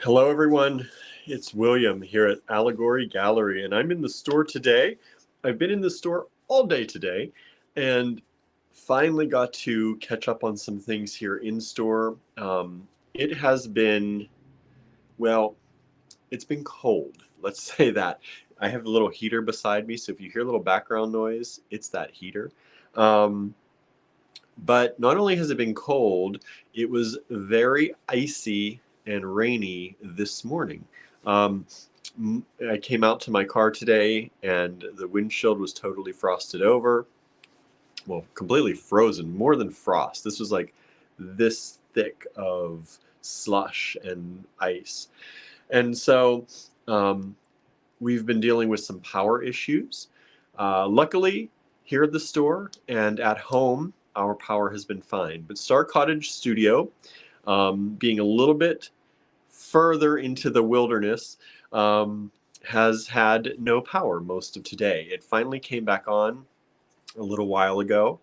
Hello, everyone. It's William here at Allegory Gallery, and I'm in the store today. I've been in the store all day today and finally got to catch up on some things here in store. It has been, well, it's been cold. Let's say that. I have a little heater beside me, so if you hear a little background noise, it's that heater. Um, but not only has it been cold, it was very icy and rainy this morning. Um, I came out to my car today and the windshield was totally frosted over. Well, completely frozen, more than frost. This was like this thick of slush and ice. And so we've been dealing with some power issues. Luckily, here at the store and at home, our power has been fine. But Star Cottage Studio, being a little bit further into the wilderness, has had no power most of today. It finally came back on a little while ago.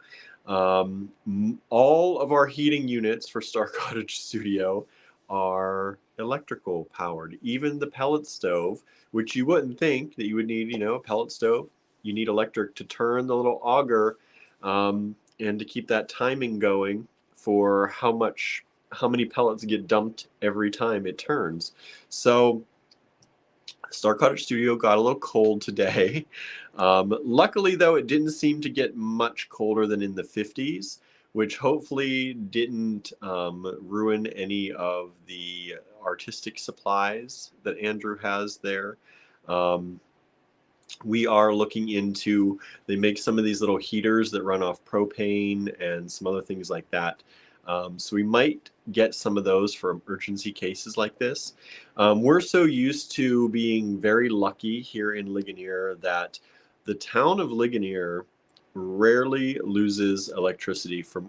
All of our heating units for Star Cottage Studio are electrical powered. Even the pellet stove, which you wouldn't think that you would need, a pellet stove. You need electric to turn the little auger and to keep that timing going for how many pellets get dumped every time it turns. So Star Cottage Studio got a little cold today. Luckily, though, it didn't seem to get much colder than in the 50s, which hopefully didn't ruin any of the artistic supplies that Andrew has there. We are looking into, they make some of these little heaters that run off propane and some other things like that. So we might get some of those for emergency cases like this. We're so used to being very lucky here in Ligonier that the town of Ligonier rarely loses electricity for,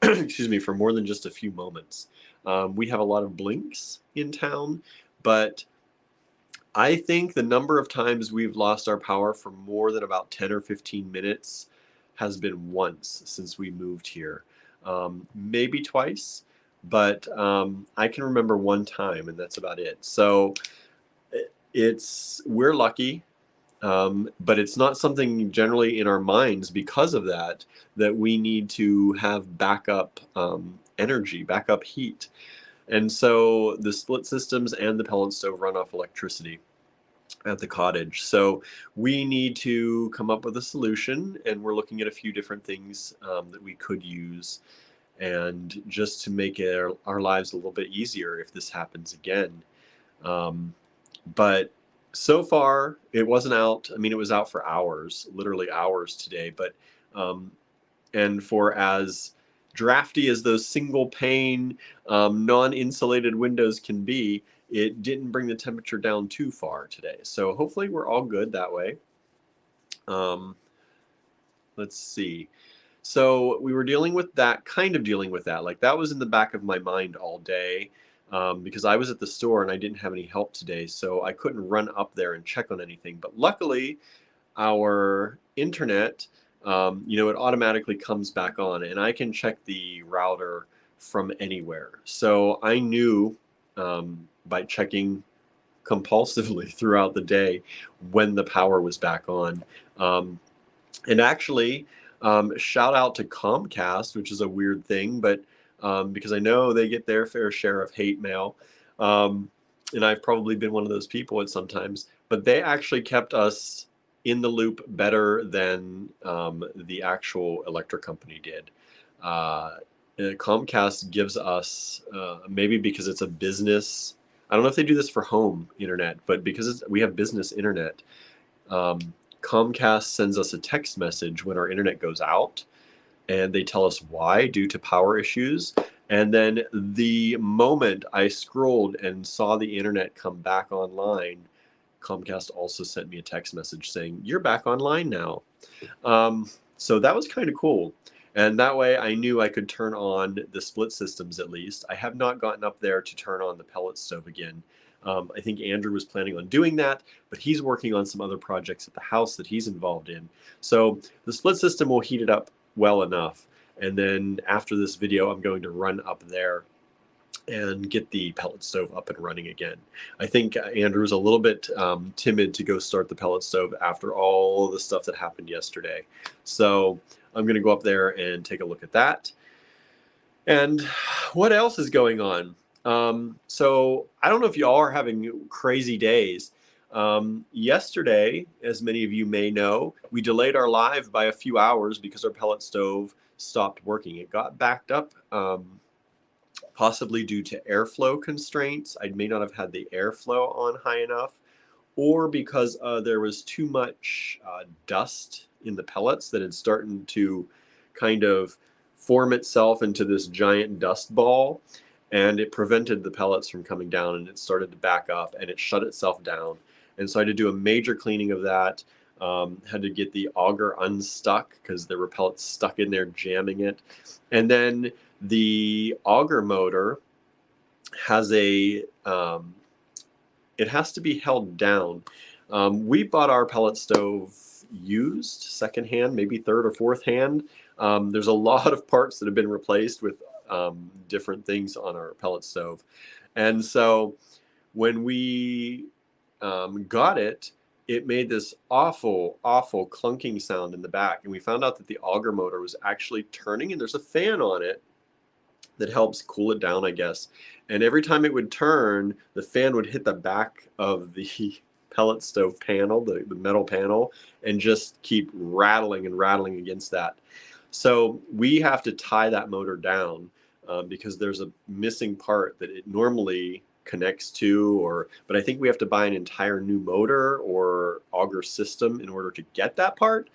excuse me, for more than just a few moments. We have a lot of blinks in town, but I think the number of times we've lost our power for more than about 10 or 15 minutes has been once since we moved here. Maybe twice, but I can remember one time, and that's about it. So we're lucky, but it's not something generally in our minds because of that we need to have backup energy, backup heat. And so the split systems and the pellet stove run off electricity at the cottage. So we need to come up with a solution, and we're looking at a few different things that we could use, and just to make our lives a little bit easier if this happens again. But so far, it wasn't out. I mean, it was out for hours, literally hours today. But and for as drafty as those single pane, non-insulated windows can be, it didn't bring the temperature down too far today. So hopefully we're all good that way. Let's see. So we were dealing with that, Like that was in the back of my mind all day because I was at the store and I didn't have any help today. So I couldn't run up there and check on anything. But luckily, our internet, it automatically comes back on, and I can check the router from anywhere. So I knew by checking compulsively throughout the day when the power was back on. And actually, shout out to Comcast, which is a weird thing, but because I know they get their fair share of hate mail. And I've probably been one of those people at sometimes, but they actually kept us in the loop better than the actual electric company did. Comcast gives us, maybe because it's a business, I don't know if they do this for home internet, but because we have business internet, Comcast sends us a text message when our internet goes out, and they tell us why, due to power issues. And then the moment I scrolled and saw the internet come back online, Comcast also sent me a text message saying, "You're back online now." So that was kind of cool. And that way I knew I could turn on the split systems at least. I have not gotten up there to turn on the pellet stove again. I think Andrew was planning on doing that, but he's working on some other projects at the house that he's involved in. So the split system will heat it up well enough. And then after this video, I'm going to run up there and get the pellet stove up and running again. I think Andrew's a little bit timid to go start the pellet stove after all the stuff that happened yesterday. So I'm going to go up there and take a look at that. And what else is going on? So I don't know if y'all are having crazy days. Yesterday, as many of you may know, we delayed our live by a few hours because our pellet stove stopped working. It got backed up, possibly due to airflow constraints. I may not have had the airflow on high enough, or because there was too much dust in the pellets that had started to kind of form itself into this giant dust ball, and it prevented the pellets from coming down, and it started to back up, and it shut itself down. And so I had to do a major cleaning of that. Had to get the auger unstuck because there were pellets stuck in there jamming it. And then the auger motor has it has to be held down. We bought our pellet stove used, secondhand, maybe third or fourth hand. There's a lot of parts that have been replaced with different things on our pellet stove. And so when we got it, it made this awful, awful clunking sound in the back. And we found out that the auger motor was actually turning, and there's a fan on it that helps cool it down, I guess. And every time it would turn, the fan would hit the back of the pellet stove panel, the metal panel, and just keep rattling and rattling against that. So we have to tie that motor down because there's a missing part that it normally connects to, but I think we have to buy an entire new motor or auger system in order to get that part.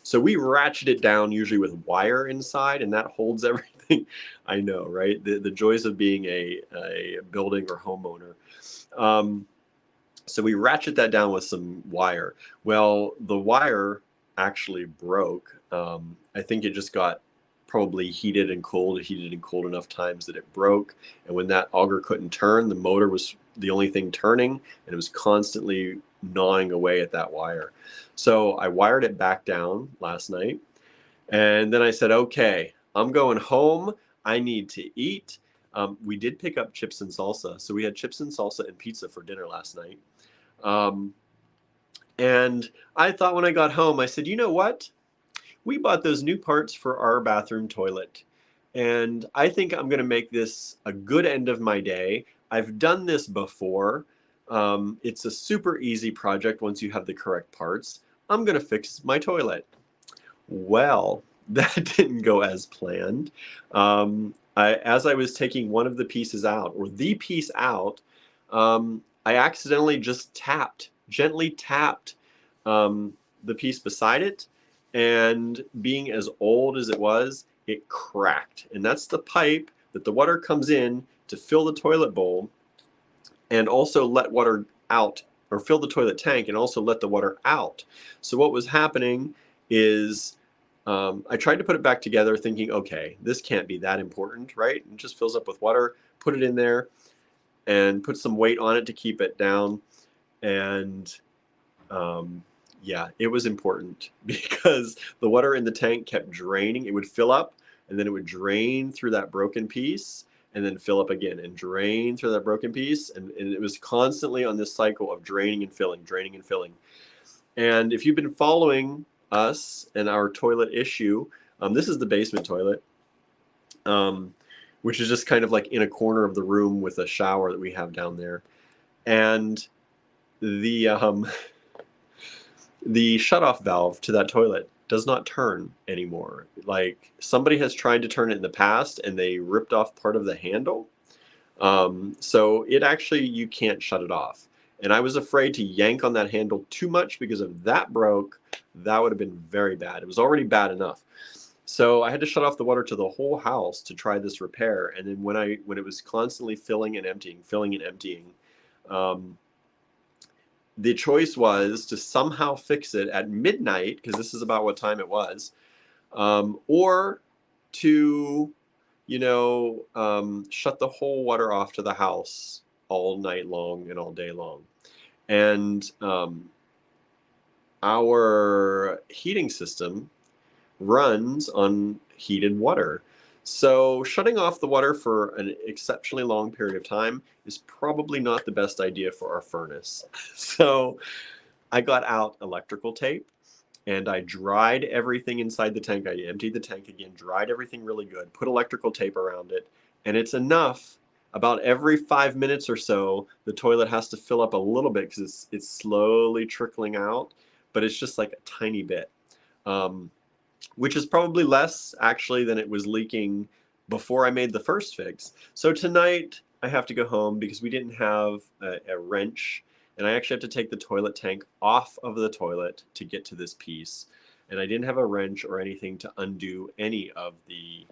So we ratchet it down usually with wire inside, and that holds everything. I know, right? The joys of being a building or homeowner. So we ratchet that down with some wire. Well, the wire actually broke. I think it just got probably heated and cooled enough times that it broke. And when that auger couldn't turn, the motor was the only thing turning, and it was constantly gnawing away at that wire. So I wired it back down last night, and then I said, okay, I'm going home. I need to eat. We did pick up chips and salsa. So we had chips and salsa and pizza for dinner last night. And I thought when I got home, I said, you know what? We bought those new parts for our bathroom toilet. And I think I'm going to make this a good end of my day. I've done this before. It's a super easy project once you have the correct parts. I'm going to fix my toilet. Well, that didn't go as planned. As I was taking one of the pieces out, or the piece out, I accidentally just gently tapped the piece beside it. And being as old as it was, it cracked. And that's the pipe that the water comes in to fill the toilet bowl and also let water out, or fill the toilet tank and also let the water out. So what was happening is I tried to put it back together thinking, okay, this can't be that important, right? It just fills up with water, put it in there and put some weight on it to keep it down. And yeah, it was important because the water in the tank kept draining. It would fill up and then it would drain through that broken piece and then fill up again and drain through that broken piece. And it was constantly on this cycle of draining and filling, draining and filling. And if you've been following us and our toilet issue, this is the basement toilet, which is just kind of like in a corner of the room with a shower that we have down there. And the shutoff valve to that toilet does not turn anymore. Like, somebody has tried to turn it in the past and they ripped off part of the handle. So it actually, you can't shut it off. And I was afraid to yank on that handle too much because if that broke, that would have been very bad. It was already bad enough. So I had to shut off the water to the whole house to try this repair. And then when it was constantly filling and emptying, the choice was to somehow fix it at midnight, because this is about what time it was, or to, shut the whole water off to the house all night long and all day long. And our heating system runs on heated water. So shutting off the water for an exceptionally long period of time is probably not the best idea for our furnace. So I got out electrical tape and I dried everything inside the tank. I emptied the tank again, dried everything really good, put electrical tape around it, and it's enough. About every 5 minutes or so, the toilet has to fill up a little bit because it's slowly trickling out, but it's just like a tiny bit, which is probably less actually than it was leaking before I made the first fix. So tonight I have to go home because we didn't have a wrench, and I actually have to take the toilet tank off of the toilet to get to this piece. And I didn't have a wrench or anything to undo any of the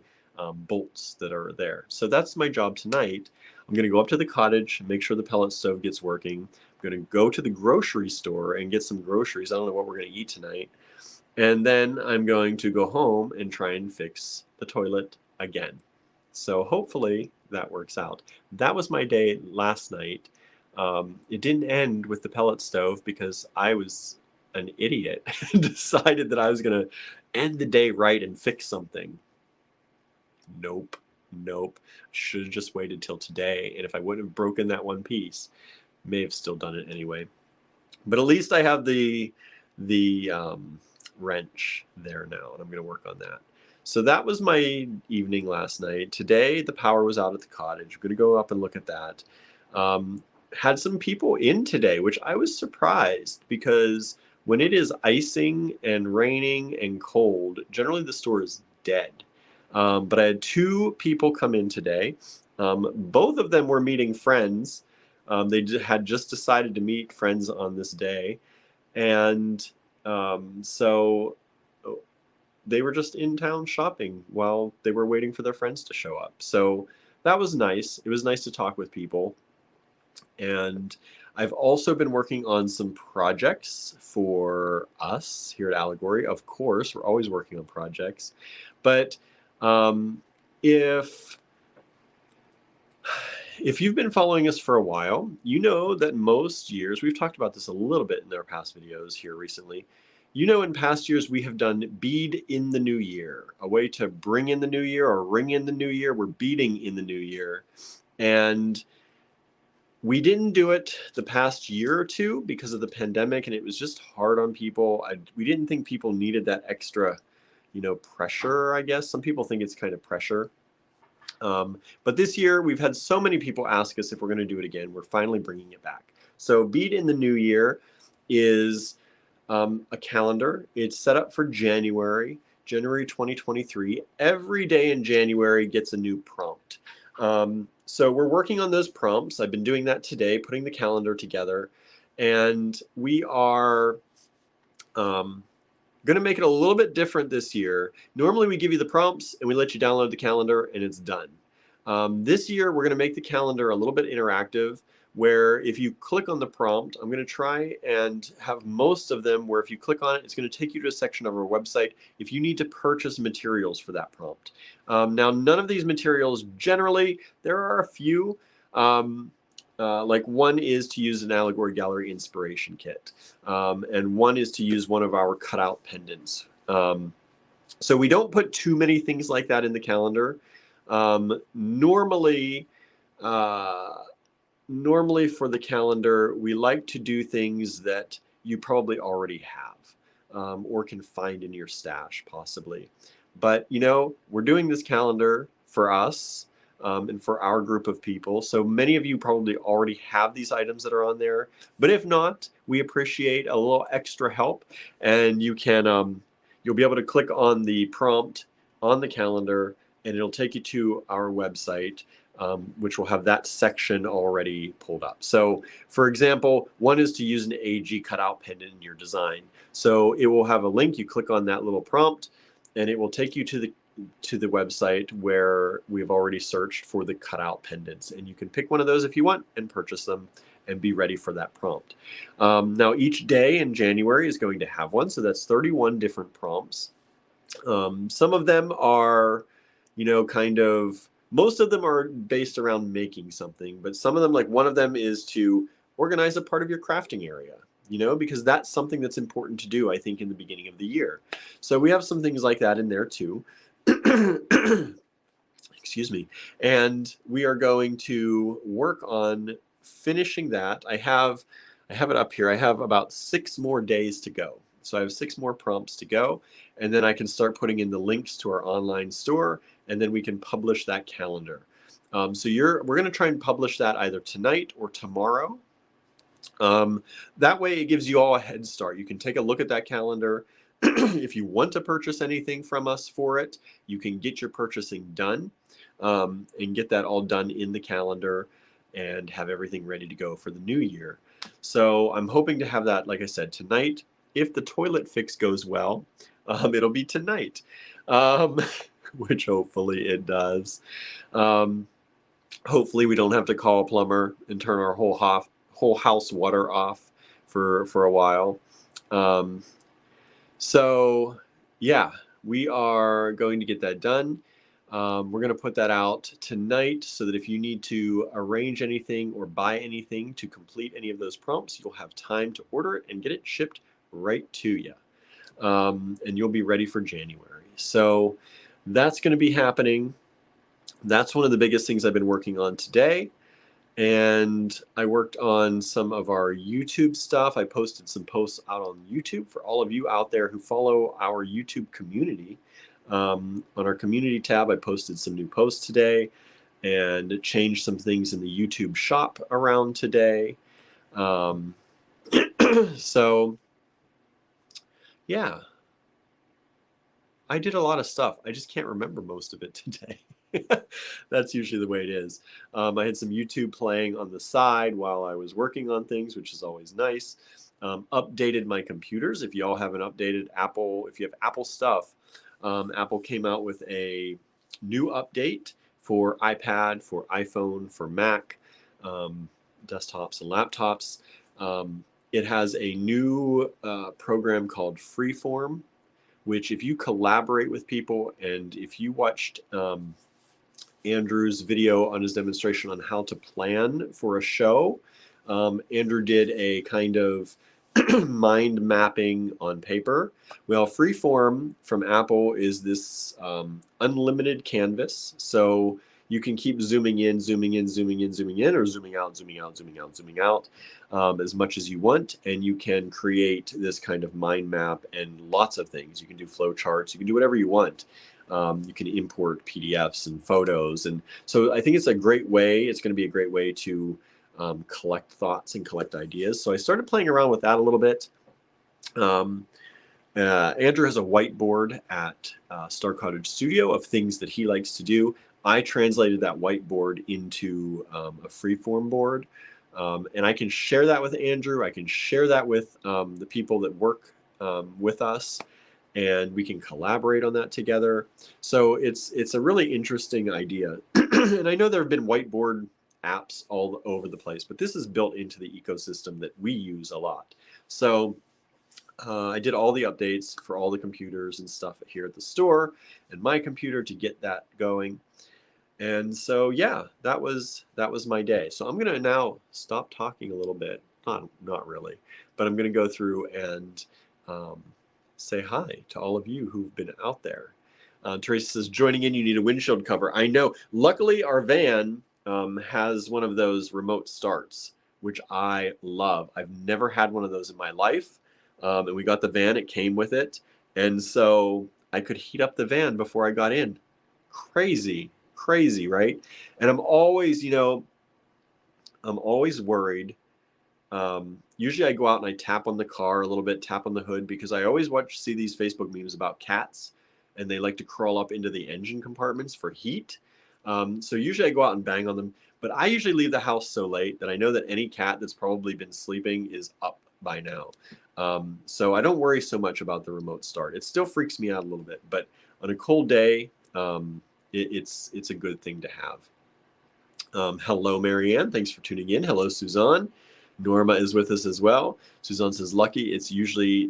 bolts that are there. So that's my job tonight. I'm going to go up to the cottage, make sure the pellet stove gets working. I'm going to go to the grocery store and get some groceries. I don't know what we're going to eat tonight. And then I'm going to go home and try and fix the toilet again. So hopefully that works out. That was my day last night. It didn't end with the pellet stove because I was an idiot and decided that I was going to end the day right and fix something. Nope. Nope. Should have just waited till today. And if I wouldn't have broken that one piece, may have still done it anyway. But at least I have the wrench there now, and I'm going to work on that. So that was my evening last night. Today, the power was out at the cottage. I'm going to go up and look at that. Had some people in today, which I was surprised because when it is icing and raining and cold, generally the store is dead. But I had 2 people come in today. Both of them were meeting friends. They had just decided to meet friends on this day. And so they were just in town shopping while they were waiting for their friends to show up. So that was nice. It was nice to talk with people. And I've also been working on some projects for us here at Allegory. Of course, we're always working on projects. But if you've been following us for a while, you know that most years, we've talked about this a little bit in our past videos here recently. You know, in past years, we have done bead in the new year, a way to bring in the new year or ring in the new year. We're beading in the new year. And we didn't do it the past year or two because of the pandemic, and it was just hard on people. We didn't think people needed that extra, pressure, I guess. Some people think it's kind of pressure. But this year, we've had so many people ask us if we're going to do it again. We're finally bringing it back. So bead in the new year is a calendar. It's set up for January 2023. Every day in January gets a new prompt. So we're working on those prompts. I've been doing that today, putting the calendar together. And we are going to make it a little bit different this year. Normally we give you the prompts and we let you download the calendar and it's done. This year we're going to make the calendar a little bit interactive, where if you click on the prompt, I'm going to try and have most of them where if you click on it, it's going to take you to a section of our website if you need to purchase materials for that prompt. Now, none of these materials, generally, there are a few. Like one is to use an Allegory Gallery inspiration kit, and one is to use one of our cutout pendants. So we don't put too many things like that in the calendar. Normally for the calendar, we like to do things that you probably already have or can find in your stash, possibly. But, we're doing this calendar for us and for our group of people. So many of you probably already have these items that are on there. But if not, we appreciate a little extra help. And you can, you'll be able to click on the prompt on the calendar, and it'll take you to our website, which will have that section already pulled up. So, for example, one is to use an AG cutout pendant in your design. So it will have a link. You click on that little prompt, and it will take you to the website where we've already searched for the cutout pendants. And you can pick one of those if you want and purchase them and be ready for that prompt. Now, each day in January is going to have one. So that's 31 different prompts. Some of them are, most of them are based around making something, but some of them, like one of them is to organize a part of your crafting area, because that's something that's important to do, I think, in the beginning of the year. So we have some things like that in there too. Excuse me. And we are going to work on finishing that. I have it up here. I have about 6 more days to go. So I have 6 more prompts to go, and then I can start putting in the links to our online store, and then we can publish that calendar. We're going to try and publish that either tonight or tomorrow. That way it gives you all a head start. You can take a look at that calendar. If you want to purchase anything from us for it, you can get your purchasing done, and get that all done in the calendar and have everything ready to go for the new year. So I'm hoping to have that, like I said, tonight. If the toilet fix goes well, it'll be tonight, um, which hopefully it does. Um, Hopefully we don't have to call a plumber and turn our whole house water off for a while. Um, so yeah, we are going to get that done. We're going to put that out tonight so that if you need to arrange anything or buy anything to complete any of those prompts, you'll have time to order it and get it shipped right to you. And you'll be ready for January. So that's going to be happening. That's one of the biggest things I've been working on today. And I worked on some of our YouTube stuff. I posted some posts out on YouTube for all of you out there who follow our YouTube community. On our community tab, I posted some new posts today and changed some things in the YouTube shop around today. So, yeah, I did a lot of stuff. I just can't remember most of it today. That's usually the way it is. I had some YouTube playing on the side while I was working on things, which is always nice. Updated my computers. If you all have an updated Apple, if you have Apple stuff, Apple came out with a new update for iPad, for iPhone, for Mac, desktops and laptops. It has a new program called Freeform, which if you collaborate with people, and if you watched Andrew's video on his demonstration on how to plan for a show, Andrew did a kind of mind mapping on paper. Well, Freeform from Apple is this unlimited canvas. So you can keep zooming in, zooming in, zooming in, zooming in, or zooming out, zooming out, zooming out, zooming out, as much as you want. And you can create this kind of mind map and lots of things. You can do flow charts. You can do whatever you want. You can import PDFs and photos. And so I think it's a great way. It's going to be a great way to collect thoughts and collect ideas. So I started playing around with that a little bit. Andrew has a whiteboard at Star Cottage Studio of things that he likes to do. I translated that whiteboard into a freeform board. And I can share that with Andrew. I can share that with the people that work with us, and we can collaborate on that together. So it's a really interesting idea. And I know there have been whiteboard apps all over the place, but this is built into the ecosystem that we use a lot. So I did all the updates for all the computers and stuff here at the store and my computer to get that going. And so, yeah, that was my day. So I'm going to now stop talking a little bit. Not really, but I'm going to go through and say hi to all of you who've been out there. Teresa says, joining in, you need a windshield cover. I know. Luckily, our van has one of those remote starts, which I love. I've never had one of those in my life. And we got the van. It came with it. And so I could heat up the van before I got in. Crazy, right? And I'm always, worried. Usually I go out and I tap on the car a little bit, tap on the hood, because I always see these Facebook memes about cats, and they like to crawl up into the engine compartments for heat. So usually I go out and bang on them, but I usually leave the house so late that I know that any cat that's probably been sleeping is up by now. So I don't worry so much about the remote start. It still freaks me out a little bit, but on a cold day, it's a good thing to have. Hello, Marianne. Thanks for tuning in. Hello, Suzanne. Norma is with us as well. Suzanne says, lucky it's usually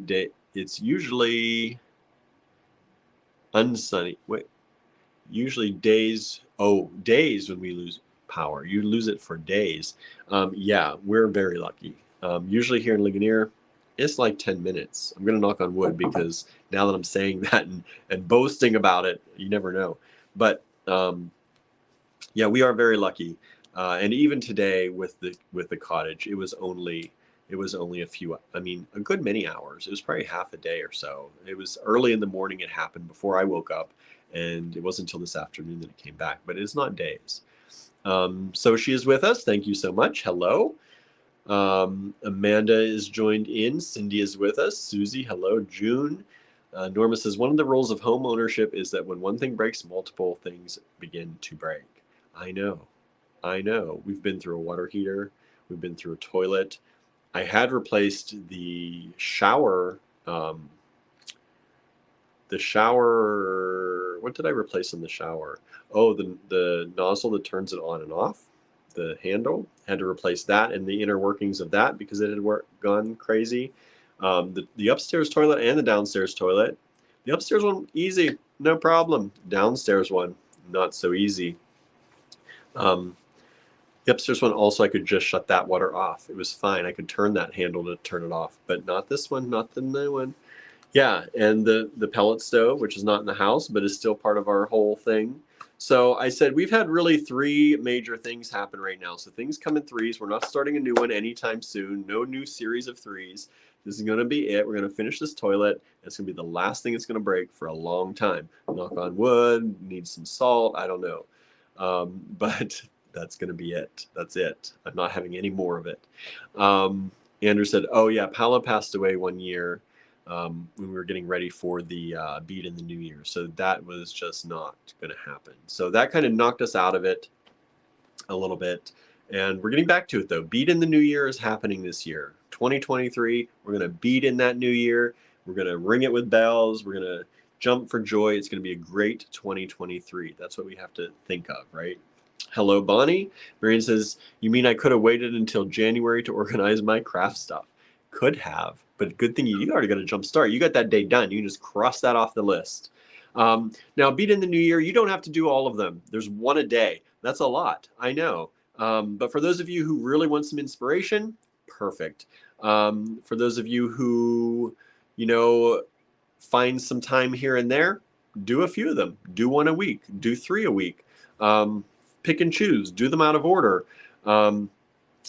unsunny. Wait, usually days when we lose power. You lose it for days. Yeah, we're very lucky. Usually here in Ligonier, it's like 10 minutes. I'm going to knock on wood, because now that I'm saying that and boasting about it, you never know. But Yeah, we are very lucky. And even today with the cottage, it was only a few, I mean, a good many hours. It was probably half a day or so. It was early in the morning it happened before I woke up, and it wasn't until this afternoon that it came back, but it's not days. So she is with us. Thank you so much. Hello. Amanda is joined in. Cindy is with us. Susie, hello. June. Norma says, one of the rules of home ownership is that when one thing breaks, multiple things begin to break. I know. I know. We've been through a water heater. We've been through a toilet. I had replaced the shower. What did I replace in the shower? Oh, the nozzle that turns it on and off, the handle. Had to replace that and the inner workings of that because it had gone crazy. The upstairs toilet and the downstairs toilet. The upstairs one, easy, no problem. Downstairs one, not so easy. The upstairs one also, I could just shut that water off. It was fine. I could turn that handle to turn it off, but not this one, not the new one. Yeah, and the pellet stove, which is not in the house, but is still part of our whole thing. So I said we've had really three major things happen right now. So things come in threes. We're not starting a new one anytime soon. No new series of threes. This is going to be it. We're going to finish this toilet. It's going to be the last thing it's going to break for a long time. Knock on wood, needs some salt. I don't know. But that's going to be it. That's it. I'm not having any more of it. Andrew said, oh, yeah, Paolo passed away 1 year. When we were getting ready for the beat in the new year. So that was just not going to happen. So that kind of knocked us out of it a little bit. And we're getting back to it, though. Beat in the new year is happening this year. 2023, we're going to beat in that new year. We're going to ring it with bells. We're going to jump for joy. It's going to be a great 2023. That's what we have to think of, right? Hello, Bonnie. Marion says, you mean I could have waited until January to organize my craft stuff? Could have, but good thing you already got a jump start. You got that day done. You can just cross that off the list. Now, beat in the new year, you don't have to do all of them. There's one a day. That's a lot, I know. But for those of you who really want some inspiration, perfect. For those of you who, find some time here and there, do a few of them. Do one a week. Do 3 a week. Pick and choose. Do them out of order.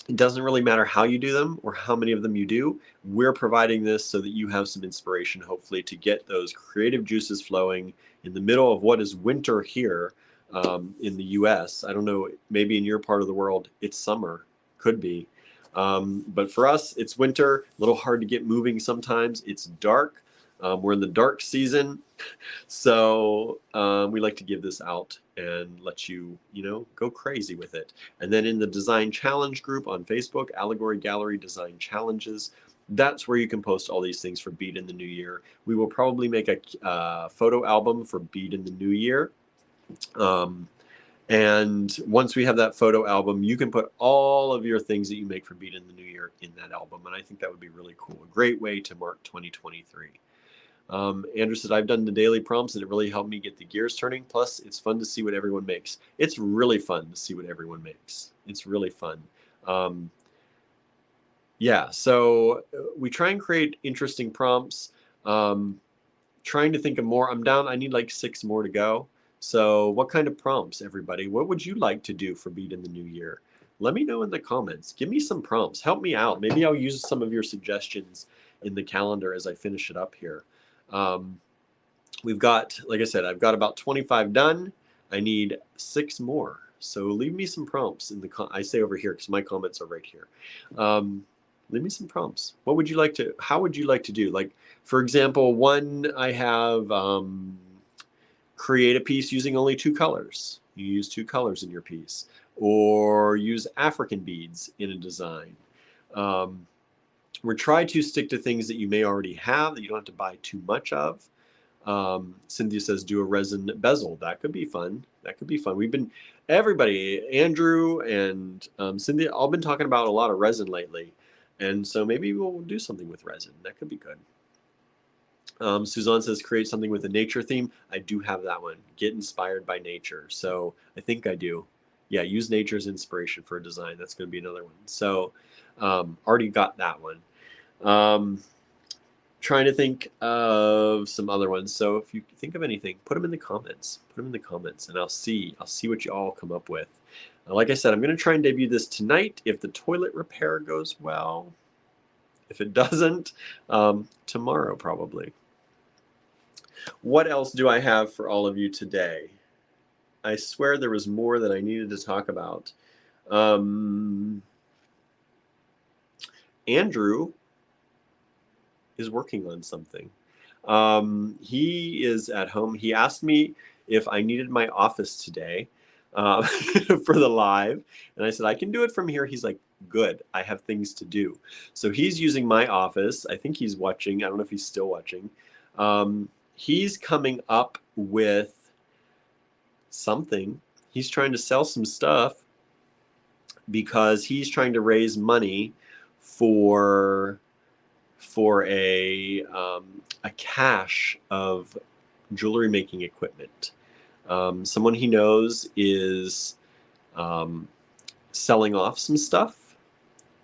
It doesn't really matter how you do them or how many of them you do. We're providing this so that you have some inspiration, hopefully, to get those creative juices flowing in the middle of what is winter here in the US. I don't know, maybe in your part of the world, it's summer, could be. But for us, it's winter, a little hard to get moving sometimes. It's dark. We're in the dark season. So we like to give this out and let you, go crazy with it. And then in the Design Challenge group on Facebook, Allegory Gallery Design Challenges, that's where you can post all these things for Beat in the New Year. We will probably make a photo album for Beat in the New Year. And once we have that photo album, you can put all of your things that you make for Beat in the New Year in that album. And I think that would be really cool. A great way to mark 2023. Andrew said, I've done the daily prompts and it really helped me get the gears turning. Plus, it's fun to see what everyone makes. It's really fun to see what everyone makes. It's really fun. Yeah, so we try and create interesting prompts. Trying to think of more. I'm down. I need like 6 more to go. So what kind of prompts, everybody? What would you like to do for Beat in the New Year? Let me know in the comments. Give me some prompts. Help me out. Maybe I'll use some of your suggestions in the calendar as I finish it up here. We've got, like I said, I've got about 25 done. I need 6 more. So leave me some prompts in the I say over here because my comments are right here. Leave me some prompts. What would you like to, how would you like to do? Like, for example, one I have create a piece using only 2 colors. You use 2 colors in your piece, or use African beads in a design. We're trying to stick to things that you may already have that you don't have to buy too much of. Cynthia says, do a resin bezel. That could be fun. That could be fun. We've been, everybody, Andrew and Cynthia, all been talking about a lot of resin lately. And so maybe we'll do something with resin. That could be good. Suzanne says, create something with a nature theme. I do have that one. Get inspired by nature. So I think I do. Yeah, use nature as inspiration for a design. That's going to be another one. So already got that one. Trying to think of some other ones. So if you think of anything, put them in the comments. Put them in the comments, and I'll see what you all come up with. Like I said, I'm going to try and debut this tonight if the toilet repair goes well. If it doesn't, tomorrow probably. What else do I have for all of you today? I swear there was more that I needed to talk about. Andrew is working on something. He is at home. He asked me if I needed my office today for the live. And I said, I can do it from here. He's like, good, I have things to do. So he's using my office. I think he's watching. I don't know if he's still watching. He's coming up with something. He's trying to sell some stuff because he's trying to raise money for a cache of jewelry making equipment. Someone he knows is selling off some stuff,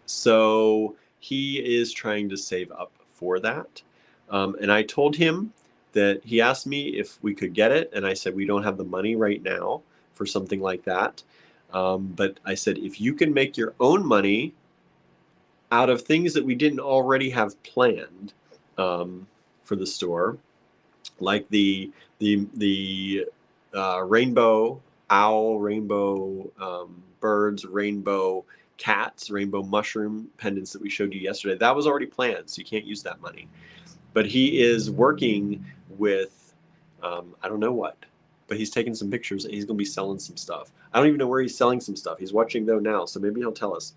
so he is trying to save up for that. And I told him that he asked me if we could get it, and I said we don't have the money right now for something like that. But I said if you can make your own money out of things that we didn't already have planned for the store, like the rainbow owl, rainbow birds, rainbow cats, rainbow mushroom pendants that we showed you yesterday. That was already planned, so you can't use that money. But he is working with, I don't know what, but he's taking some pictures and he's going to be selling some stuff. I don't even know where he's selling some stuff. He's watching though now, so maybe he'll tell us.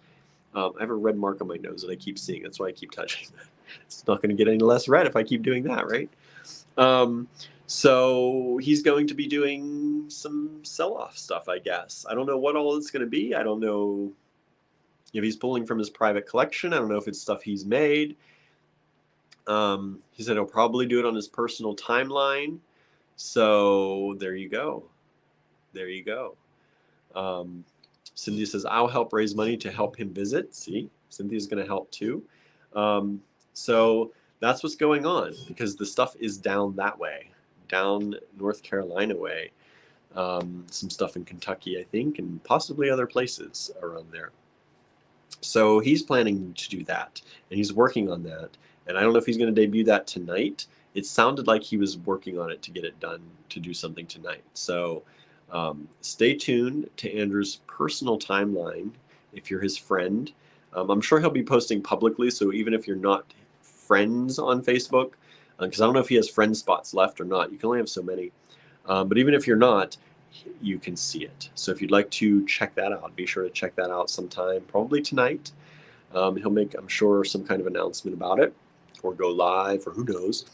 I have a red mark on my nose that I keep seeing. That's why I keep touching that. It's not going to get any less red if I keep doing that, right? So he's going to be doing some sell-off stuff, I guess. I don't know what all it's going to be. I don't know if he's pulling from his private collection. I don't know if it's stuff he's made. He said he'll probably do it on his personal timeline. So there you go. There you go. Cynthia says, I'll help raise money to help him visit. See, Cynthia's going to help too. So that's what's going on because the stuff is down that way, down North Carolina way. Some stuff in Kentucky, I think, and possibly other places around there. So he's planning to do that, and he's working on that. And I don't know if he's going to debut that tonight. It sounded like he was working on it to get it done, to do something tonight. So stay tuned to Andrew's personal timeline if you're his friend. I'm sure he'll be posting publicly, so even if you're not friends on Facebook, because I don't know if he has friend spots left or not. You can only have so many. But even if you're not, you can see it. So if you'd like to check that out, be sure to check that out sometime, probably tonight. He'll make, I'm sure, some kind of announcement about it or go live or who knows.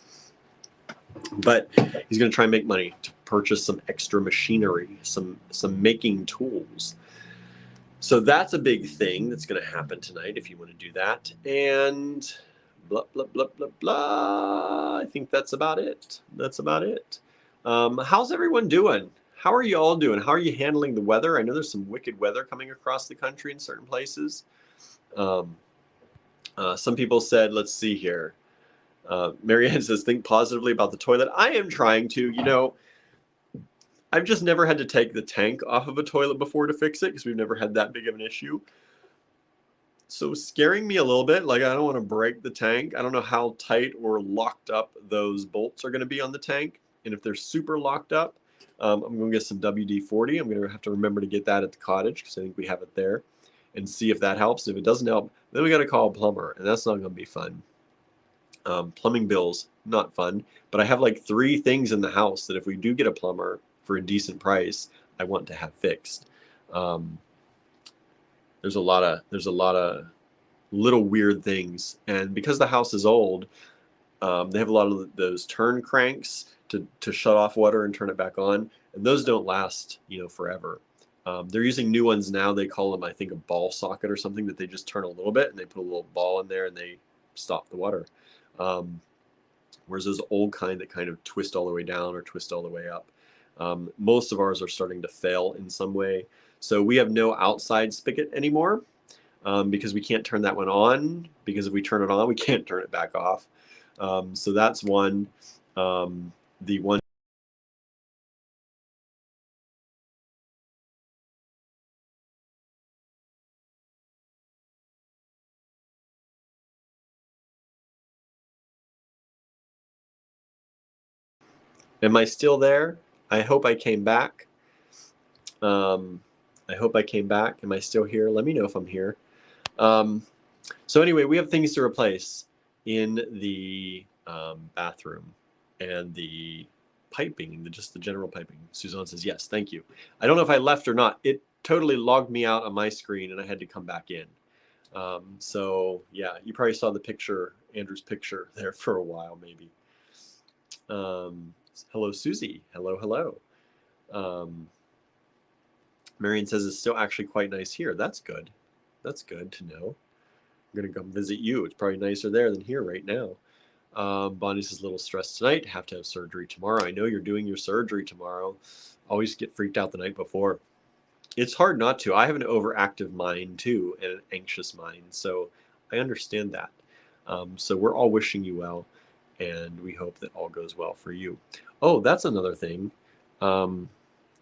But he's going to try and make money to purchase some extra machinery, some making tools. So that's a big thing that's going to happen tonight if you want to do that. And blah, blah, blah, blah, blah. I think that's about it. That's about it. How's everyone doing? How are you all doing? How are you handling the weather? I know there's some wicked weather coming across the country in certain places. Some people said, let's see here. Marianne says, think positively about the toilet. I am trying to. You know, I've just never had to take the tank off of a toilet before to fix it because we've never had that big of an issue. So scaring me a little bit, like I don't want to break the tank. I don't know how tight or locked up those bolts are going to be on the tank. And if they're super locked up, I'm going to get some WD-40. I'm going to have to remember to get that at the cottage because I think we have it there and see if that helps. If it doesn't help, then we got to call a plumber, and that's not going to be fun. Plumbing bills, not fun. But I have like 3 things in the house that if we do get a plumber for a decent price, I want to have fixed. There's a lot of little weird things, and because the house is old, they have a lot of those turn cranks to shut off water and turn it back on, and those don't last, you know, forever. They're using new ones now. They call them, I think, a ball socket or something that they just turn a little bit and they put a little ball in there and they stop the water. Whereas those old kind that kind of twist all the way down or twist all the way up. Most of ours are starting to fail in some way. So we have no outside spigot anymore because we can't turn that one on, because if we turn it on, we can't turn it back off. So that's one. The one Am I still there? I hope I came back. I hope I came back. Am I still here? Let me know if I'm here. So anyway, we have things to replace in the bathroom and the piping, just the general piping. Suzanne says, yes, thank you. I don't know if I left or not. It totally logged me out on my screen and I had to come back in. So yeah, you probably saw the picture, Andrew's picture there for a while, maybe. Hello, Susie. Hello, hello. Marion says it's still actually quite nice here. That's good. That's good to know. I'm going to come visit you. It's probably nicer there than here right now. Bonnie says, a little stressed tonight. Have to have surgery tomorrow. I know you're doing your surgery tomorrow. Always get freaked out the night before. It's hard not to. I have an overactive mind too and an anxious mind. So I understand that. So we're all wishing you well. And we hope that all goes well for you. Oh, that's another thing.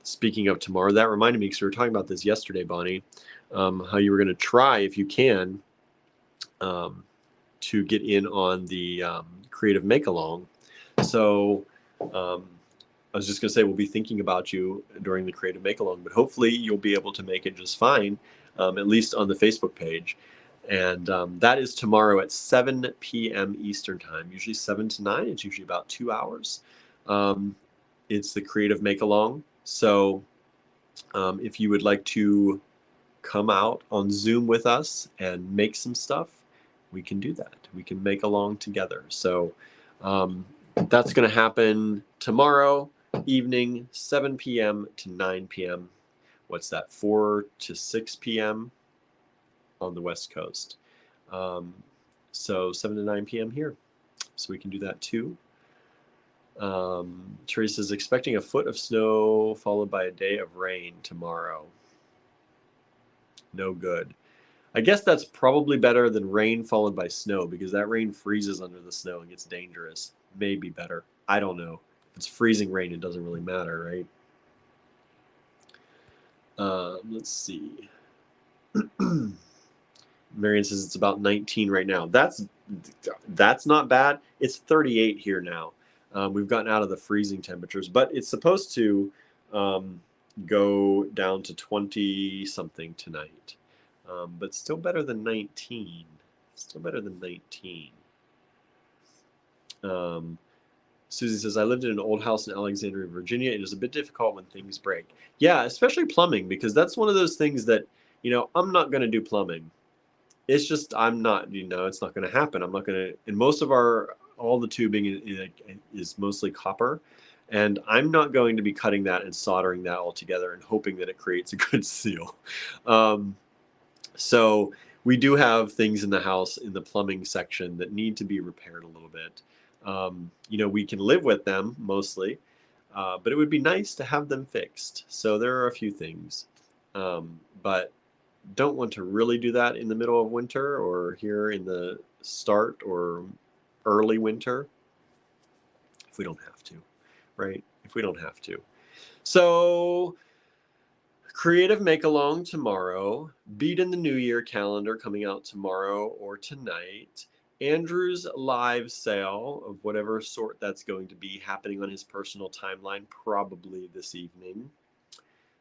Speaking of tomorrow, that reminded me because we were talking about this yesterday, Bonnie, how you were going to try, if you can, to get in on the creative make-along. So I was just going to say we'll be thinking about you during the creative make-along, but hopefully you'll be able to make it just fine, at least on the Facebook page. And that is tomorrow at 7 p.m. Eastern time, usually 7 to 9. It's usually about 2 hours. It's the creative make-along. So if you would like to come out on Zoom with us and make some stuff, we can do that. We can make along together. So that's going to happen tomorrow evening, 7 p.m. to 9 p.m. What's that, 4 to 6 p.m. on the West Coast. So 7 to 9 p.m. here. So we can do that too. Teresa's expecting a foot of snow followed by a day of rain tomorrow. No good. I guess that's probably better than rain followed by snow because that rain freezes under the snow and gets dangerous. Maybe better. I don't know. If it's freezing rain, it doesn't really matter, right? Let's see. Marion says it's about 19 right now. That's not bad. It's 38 here now. We've gotten out of the freezing temperatures, but it's supposed to go down to 20 something tonight. But still better than 19. Still better than 19. Susie says, I lived in an old house in Alexandria, Virginia. It is a bit difficult when things break. Yeah, especially plumbing, because that's one of those things that, I'm not going to do plumbing. It's just, I'm not, it's not going to happen. I'm not going to, and most of all the tubing is mostly copper. And I'm not going to be cutting that and soldering that all together and hoping that it creates a good seal. So we do have things in the house in the plumbing section that need to be repaired a little bit. We can live with them mostly, but it would be nice to have them fixed. So there are a few things, but don't want to really do that in the middle of winter or here in the start or early winter if we don't have to, right? If we don't have to. So creative make-along tomorrow, Beat in the New Year calendar coming out tomorrow or tonight, Andrew's live sale of whatever sort that's going to be happening on his personal timeline probably this evening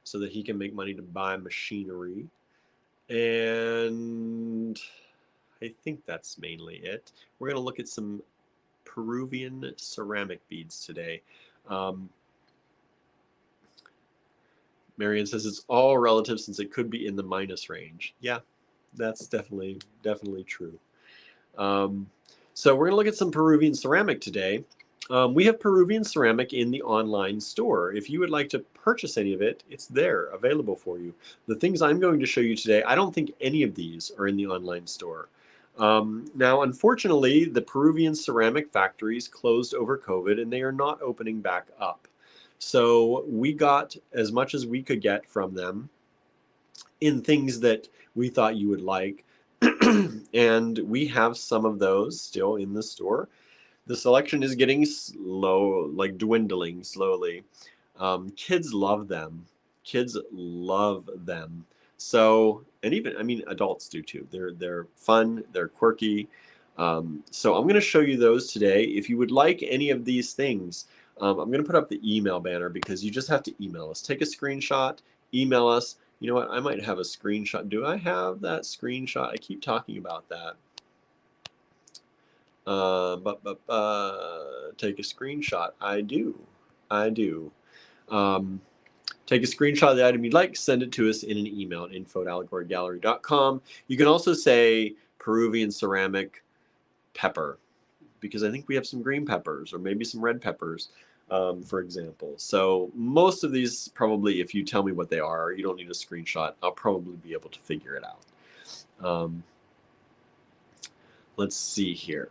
so that he can make money to buy machinery. And I think that's mainly it. We're going to look at some Peruvian ceramic beads today. Marion says it's all relative since it could be in the minus range. Yeah, that's definitely true. So we're going to look at some Peruvian ceramic today. We have Peruvian ceramic in the online store. If you would like to purchase any of it, it's there available for you. The things I'm going to show you today, I don't think any of these are in the online store. Now, unfortunately, the Peruvian ceramic factories closed over COVID and they are not opening back up. So we got as much as we could get from them in things that we thought you would like. And we have some of those still in the store. The selection is getting slow, like dwindling slowly. Kids love them. Kids love them. So, and even, adults do too. They're fun, they're quirky. So I'm going to show you those today. If you would like any of these things, I'm going to put up the email banner because you just have to email us. Take a screenshot, email us. You know what? I might have a screenshot. Do I have that screenshot? I keep talking about that. Take a screenshot. I do. Take a screenshot of the item you'd like, send it to us in an email at info@allegorygallery.com. You can also say Peruvian ceramic pepper, because I think we have some green peppers or maybe some red peppers, for example. So most of these, probably, if you tell me what they are, you don't need a screenshot. I'll probably be able to figure it out. Let's see here.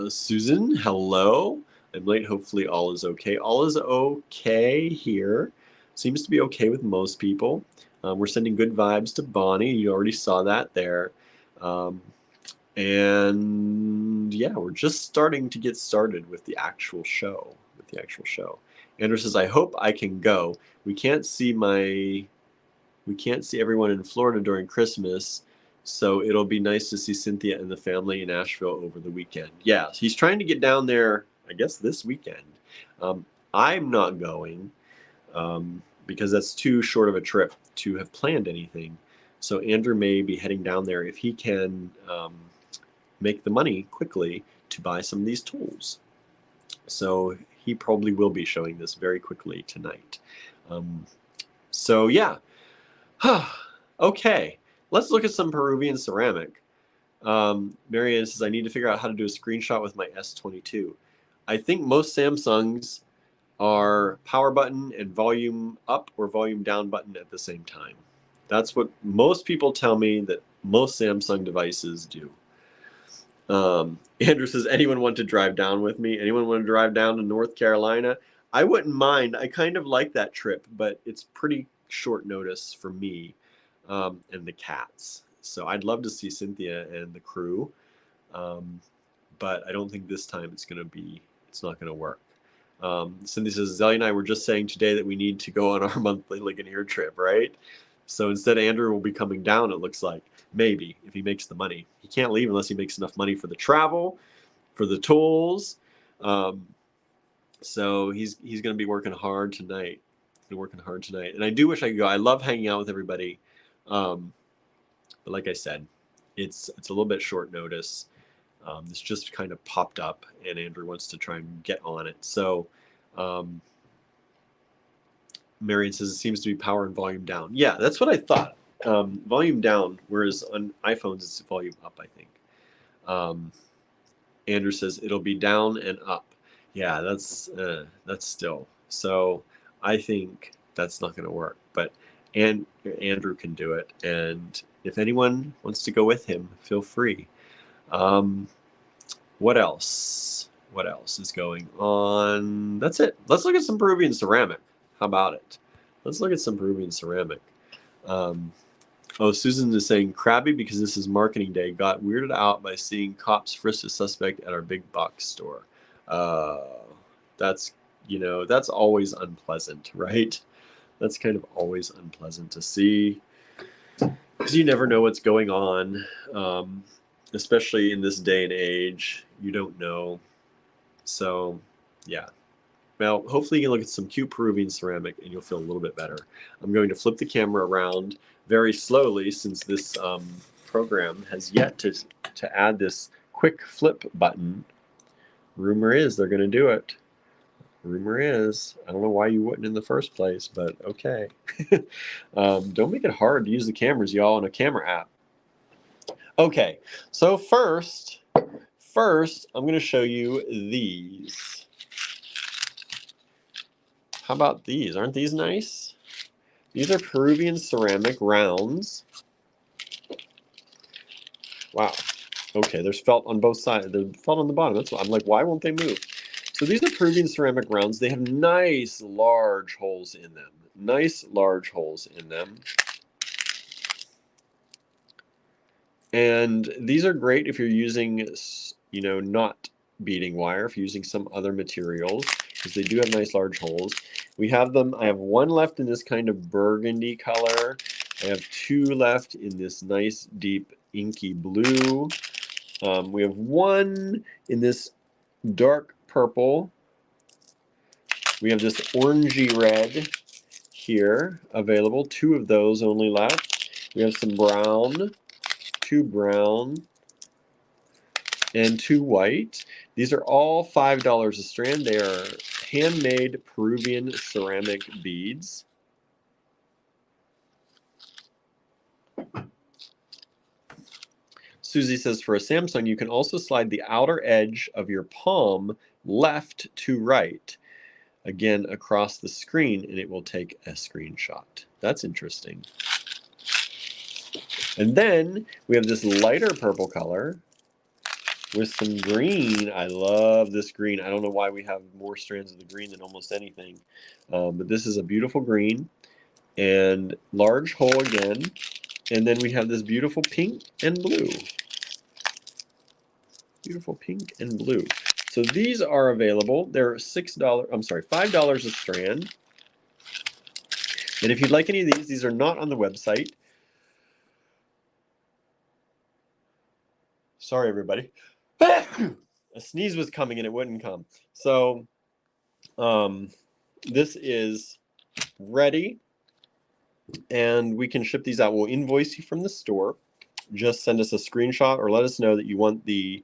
Susan, hello. I'm late. Hopefully all is okay. All is okay here. Seems to be okay with most people. We're sending good vibes to Bonnie. You already saw that there. And yeah, we're just starting to get started with the actual show. Andrew says, I hope I can go. We can't see everyone in Florida during Christmas. So it'll be nice to see Cynthia and the family in Asheville over the weekend. Yeah, he's trying to get down there, I guess, this weekend. I'm not going because that's too short of a trip to have planned anything. So Andrew may be heading down there if he can make the money quickly to buy some of these tools. So he probably will be showing this very quickly tonight. So yeah. Okay. Let's look at some Peruvian ceramic. Marianne says, I need to figure out how to do a screenshot with my S22. I think most Samsungs are power button and volume up or volume down button at the same time. That's what most people tell me that most Samsung devices do. Andrew says, anyone want to drive down with me? Anyone want to drive down to North Carolina? I wouldn't mind. I kind of like that trip, but it's pretty short notice for me. And the cats. So I'd love to see Cynthia and the crew, but I don't think this time it's not going to work. Cynthia says, Zelly and I were just saying today that we need to go on our monthly Ligonier trip, right? So instead Andrew will be coming down, it looks like, maybe, if he makes the money. He can't leave unless he makes enough money for the travel, for the tools. So he's going to be working hard tonight. And I do wish I could go. I love hanging out with everybody. But like I said, it's a little bit short notice. This just kind of popped up, and Andrew wants to try and get on it. So Marion says it seems to be power and volume down. Yeah, that's what I thought. Volume down, whereas on iPhones it's volume up, I think. Andrew says it'll be down and up. Yeah, that's still. So I think that's not going to work. But Andrew can do it, and if anyone wants to go with him, feel free. What else is going on? That's it. Let's look at some Peruvian ceramic. How about it? Let's look at some Peruvian ceramic. Oh, Susan is saying crabby because this is marketing day. Got weirded out by seeing cops frisk a suspect at our big box store. That's always unpleasant, right? That's kind of always unpleasant to see because you never know what's going on, especially in this day and age. You don't know. So, yeah. Well, hopefully you can look at some cute Peruvian ceramic and you'll feel a little bit better. I'm going to flip the camera around very slowly since this program has yet to add this quick flip button. Rumor is they're going to do it. Rumor is. I don't know why you wouldn't in the first place, but okay. Don't make it hard to use the cameras, y'all, in a camera app. Okay, so first, I'm going to show you these. How about these? Aren't these nice? These are Peruvian ceramic rounds. Wow. Okay, there's felt on both sides. There's felt on the bottom. That's what I'm like, why won't they move? So these are Peruvian ceramic rounds. They have nice large holes in them. And these are great if you're using, not beading wire, if you're using some other materials, because they do have nice large holes. We have them. I have one left in this kind of burgundy color. I have two left in this nice deep inky blue. We have one in this dark purple. We have this orangey red here available. 2 of those only left. We have some brown, 2 brown, and 2 white. These are all $5 a strand. They are handmade Peruvian ceramic beads. Susie says, for a Samsung, you can also slide the outer edge of your palm left to right, again across the screen, and it will take a screenshot. That's interesting. And then we have this lighter purple color with some green. I love this green. I don't know why we have more strands of the green than almost anything, but this is a beautiful green and large hole again. And then we have this beautiful pink and blue. Beautiful pink and blue. So these are available. They're $5 a strand. And if you'd like any of these are not on the website. Sorry, everybody. A sneeze was coming and it wouldn't come. So this is ready, and we can ship these out. We'll invoice you from the store. Just send us a screenshot or let us know that you want the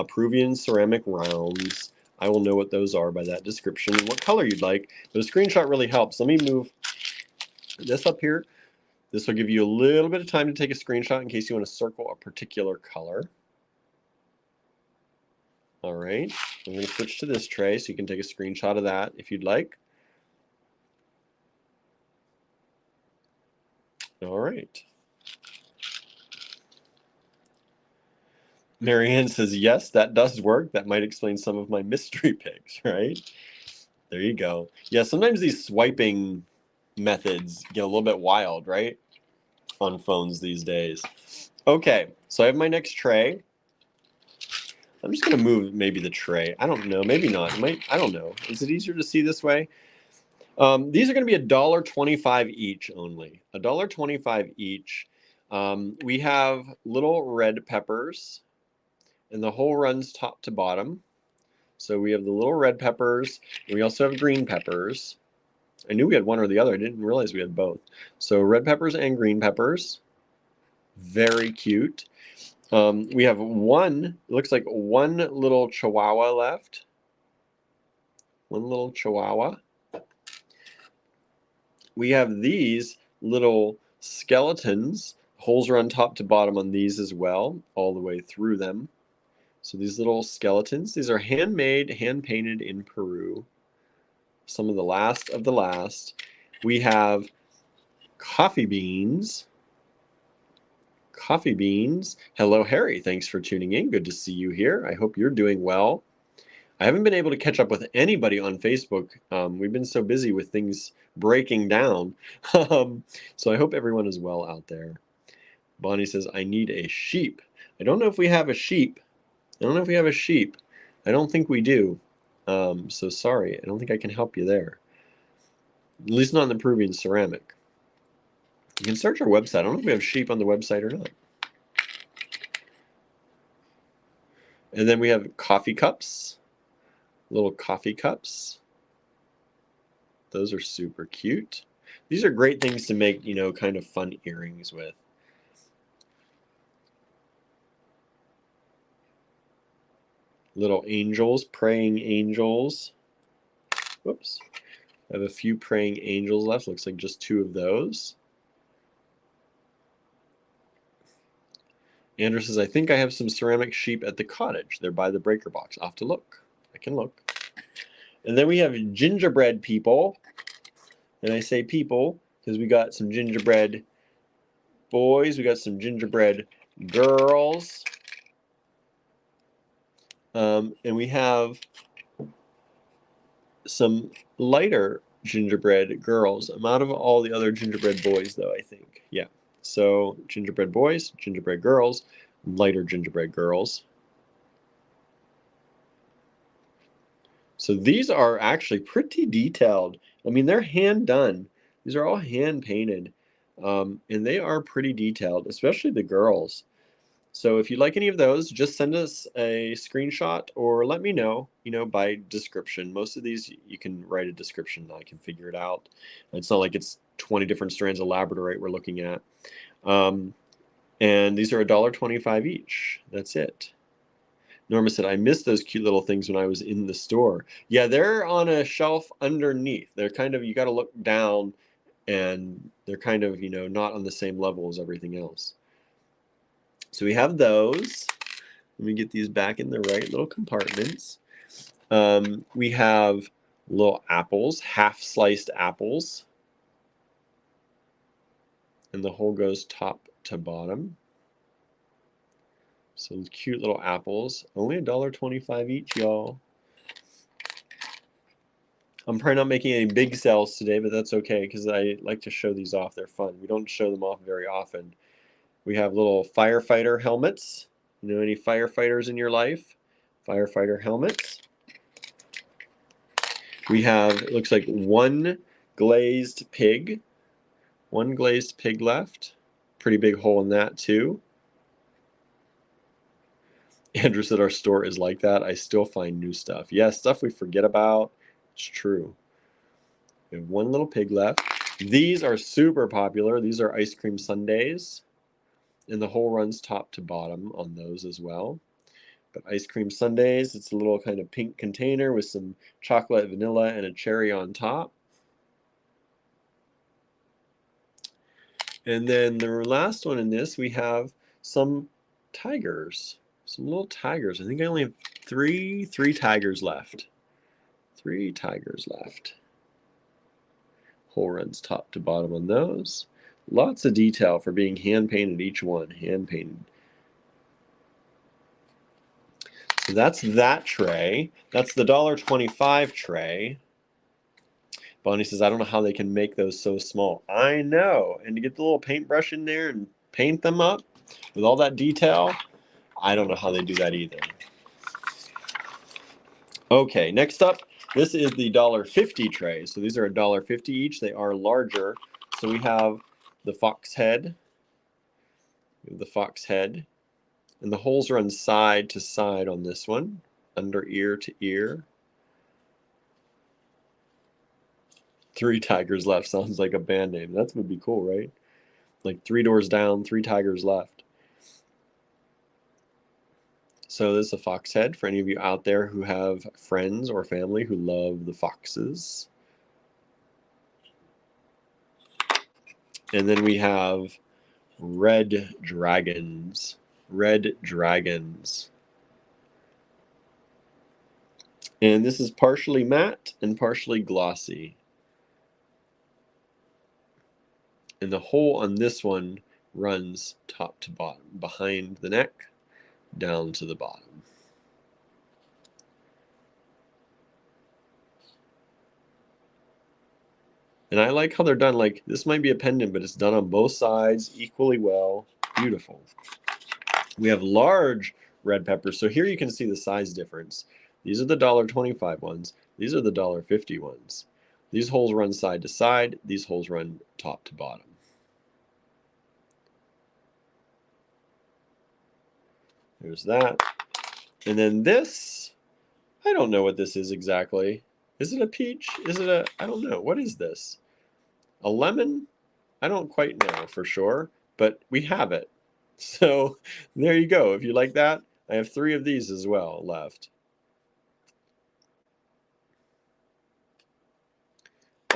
Peruvian ceramic rounds. I will know what those are by that description and what color you'd like. But a screenshot really helps. Let me move this up here. This will give you a little bit of time to take a screenshot in case you want to circle a particular color. All right, I'm going to switch to this tray so you can take a screenshot of that if you'd like. All right. Marianne says, yes, that does work. That might explain some of my mystery pics, right? There you go. Yeah, sometimes these swiping methods get a little bit wild, right? On phones these days. Okay, so I have my next tray. I'm just going to move maybe the tray. I don't know. Maybe not. I don't know. Is it easier to see this way? These are going to be $1.25 each only. $1.25 each. We have little red peppers, and the whole runs top to bottom. So we have the little red peppers, and we also have green peppers. I knew we had one or the other. I didn't realize we had both. So red peppers and green peppers. Very cute. We have one, it looks like one little chihuahua left. One little chihuahua. We have these little skeletons. Holes run top to bottom on these as well, all the way through them. So these little skeletons, these are handmade, hand-painted in Peru. Some of the last of the last. We have coffee beans. Coffee beans. Hello, Harry. Thanks for tuning in. Good to see you here. I hope you're doing well. I haven't been able to catch up with anybody on Facebook. We've been so busy with things breaking down. So I hope everyone is well out there. Bonnie says, I need a sheep. I don't know if we have a sheep. I don't think we do. So sorry. I don't think I can help you there. At least not in the Peruvian ceramic. You can search our website. I don't know if we have sheep on the website or not. And then we have coffee cups. Little coffee cups. Those are super cute. These are great things to make, kind of fun earrings with. Little angels, praying angels. Whoops. I have a few praying angels left. Looks like just 2 of those. Andrew says, I think I have some ceramic sheep at the cottage. They're by the breaker box. I'll have to look. I can look. And then we have gingerbread people. And I say people because we got some gingerbread boys. We got some gingerbread girls. And we have some lighter gingerbread girls. I'm out of all the other gingerbread boys, though, I think. Yeah. So gingerbread boys, gingerbread girls, lighter gingerbread girls. So these are actually pretty detailed. I mean, they're hand done. These are all hand painted. And they are pretty detailed, especially the girls. So if you like any of those, just send us a screenshot or let me know, by description. Most of these you can write a description, I can figure it out. It's not like it's 20 different strands of labradorite we're looking at. And these are $1.25 each. That's it. Norma said, I missed those cute little things when I was in the store. Yeah, they're on a shelf underneath. They're kind of, you got to look down, and they're kind of, not on the same level as everything else. So we have those. Let me get these back in the right little compartments. We have little apples, half-sliced apples. And the whole goes top to bottom. So cute little apples. Only $1.25 each, y'all. I'm probably not making any big sales today, but that's okay because I like to show these off. They're fun. We don't show them off very often. We have little firefighter helmets. Any firefighters in your life? Firefighter helmets. We have, it looks like one glazed pig. One glazed pig left. Pretty big hole in that too. Andrew said our store is like that. I still find new stuff. Yeah, stuff we forget about. It's true. We have one little pig left. These are super popular. These are ice cream sundaes. And the hole runs top to bottom on those as well. But ice cream sundaes, it's a little kind of pink container with some chocolate, vanilla, and a cherry on top. And then the last one in this, we have some tigers. Some little tigers. I think I only have three tigers left. 3 tigers left. Hole runs top to bottom on those. Lots of detail for being hand painted, each one hand painted. So that's that tray. That's the $1.25 tray. Bonnie says, I don't know how they can make those so small. I know. And to get the little paintbrush in there and paint them up with all that detail, I don't know how they do that either. Okay, next up, this is the $1.50 tray. So these are $1.50 each. They are larger. So we have the fox head. And the holes run side to side on this one, under ear to ear. 3 tigers left sounds like a band name. That would be cool, right? Like 3 doors down, 3 tigers left. So this is a fox head for any of you out there who have friends or family who love the foxes. And then we have red dragons. Red dragons. And this is partially matte and partially glossy. And the hole on this one runs top to bottom, behind the neck, down to the bottom. And I like how they're done. Like, this might be a pendant, but it's done on both sides equally well. Beautiful. We have large red peppers. So here you can see the size difference. These are the $1.25 ones. These are the $1.50 ones. These holes run side to side. These holes run top to bottom. There's that. And then this, I don't know what this is exactly. Is it a peach? Is it I don't know. What is this? A lemon? I don't quite know for sure, but we have it. So there you go. If you like that, I have 3 of these as well left.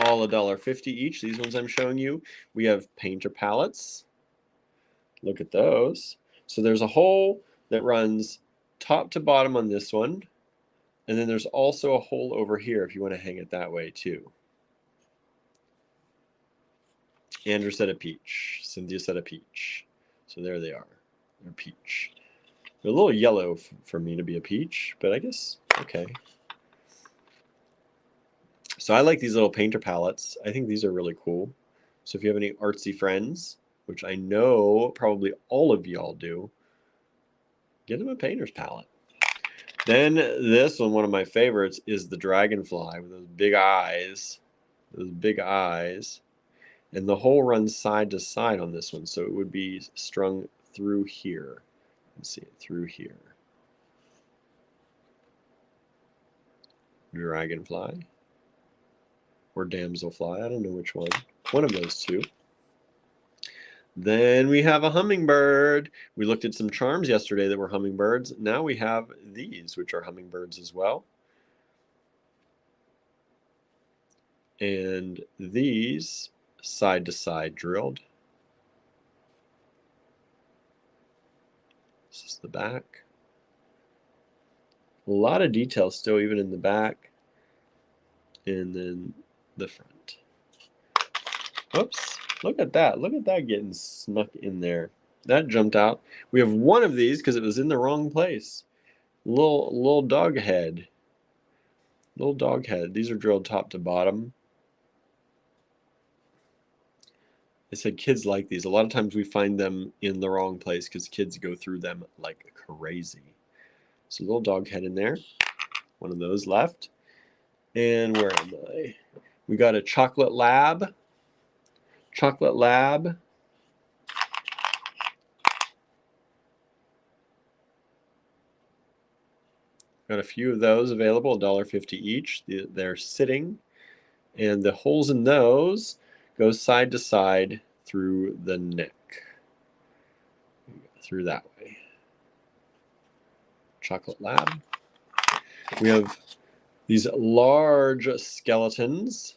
All $1.50 each. These ones I'm showing you. We have painter palettes. Look at those. So there's a hole that runs top to bottom on this one. And then there's also a hole over here if you want to hang it that way too. Andrew said a peach. Cynthia said a peach. So there they are. They're peach. They're a little yellow for me to be a peach, but I guess, okay. So I like these little painter palettes. I think these are really cool. So if you have any artsy friends, which I know probably all of y'all do, get them a painter's palette. Then this one of my favorites, is the dragonfly with those big eyes. Those big eyes. And the hole runs side to side on this one, so it would be strung through here. Let's see it through here. Dragonfly or damselfly, I don't know which one. One of those two. Then we have a hummingbird. We looked at some charms yesterday that were hummingbirds. Now we have these, which are hummingbirds as well. And these side to side drilled. This is the back. A lot of detail still even in the back. And then the front. Oops, look at that. Look at that getting snuck in there. That jumped out. We have one of these because it was in the wrong place. Little dog head. Little dog head. These are drilled top to bottom. I said kids like these. A lot of times we find them in the wrong place because kids go through them like crazy. So little dog head in there. One of those left. And where am I? We got a chocolate lab. Chocolate lab. Got a few of those available, $1.50 each. They're sitting. And the holes in those go side to side through the neck. Through that way. Chocolate lab. We have these large skeletons.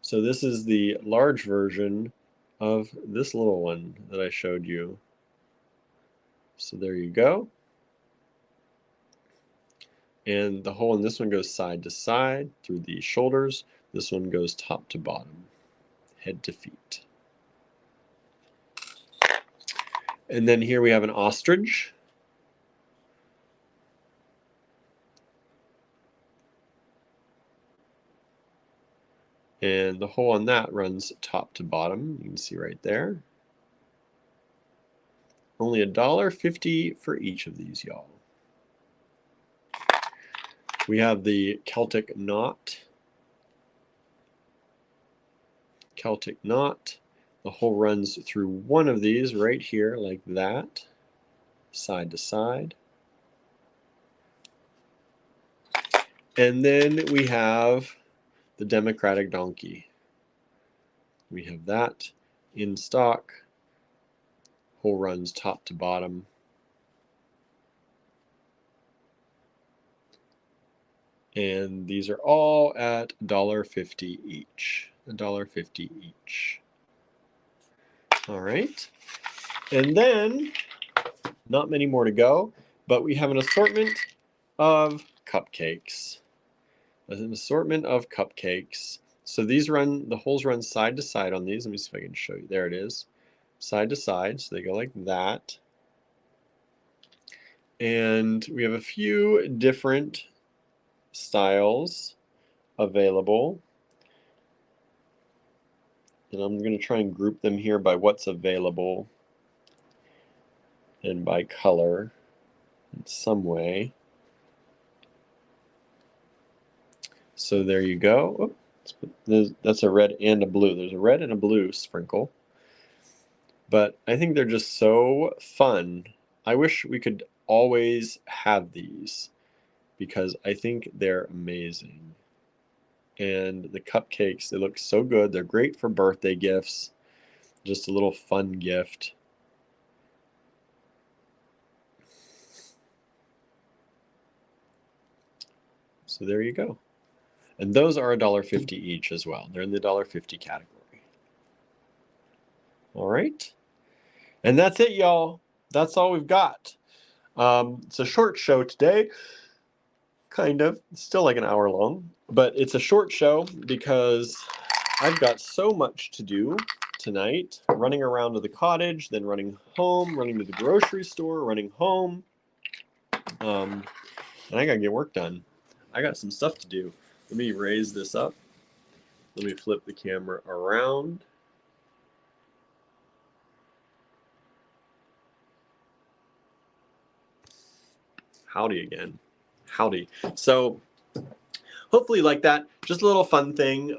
So this is the large version of this little one that I showed you. So there you go. And the hole in this one goes side to side through the shoulders. This one goes top to bottom, head to feet. And then here we have an ostrich. And the hole on that runs top to bottom. You can see right there. Only $1.50 for each of these, y'all. We have the Celtic knot. Celtic knot. The hole runs through one of these right here like that, side to side. And then we have the Democratic donkey. We have that in stock. Hole runs top to bottom. And these are all at $1.50 each. $1.50 each. All right. And then, not many more to go, but we have an assortment of cupcakes. An assortment of cupcakes. So these run, the holes run side to side on these. Let me see if I can show you. There it is. Side to side. So they go like that. And we have a few different styles available. And I'm going to try and group them here by what's available and by color in some way. So there you go. That's a red and a blue. There's a red and a blue sprinkle. But I think they're just so fun. I wish we could always have these because I think they're amazing. And the cupcakes, they look so good. They're great for birthday gifts. Just a little fun gift. So there you go. And those are $1.50 each as well. They're in the $1.50 category. All right. And that's it, y'all. That's all we've got. It's a short show today. Kind of. It's still like an hour long. But it's a short show because I've got so much to do tonight. Running around to the cottage, then running home, running to the grocery store, running home. And I got to get work done. I got some stuff to do. Let me raise this up. Let me flip the camera around. Howdy again. Howdy. So hopefully you like that. Just a little fun thing.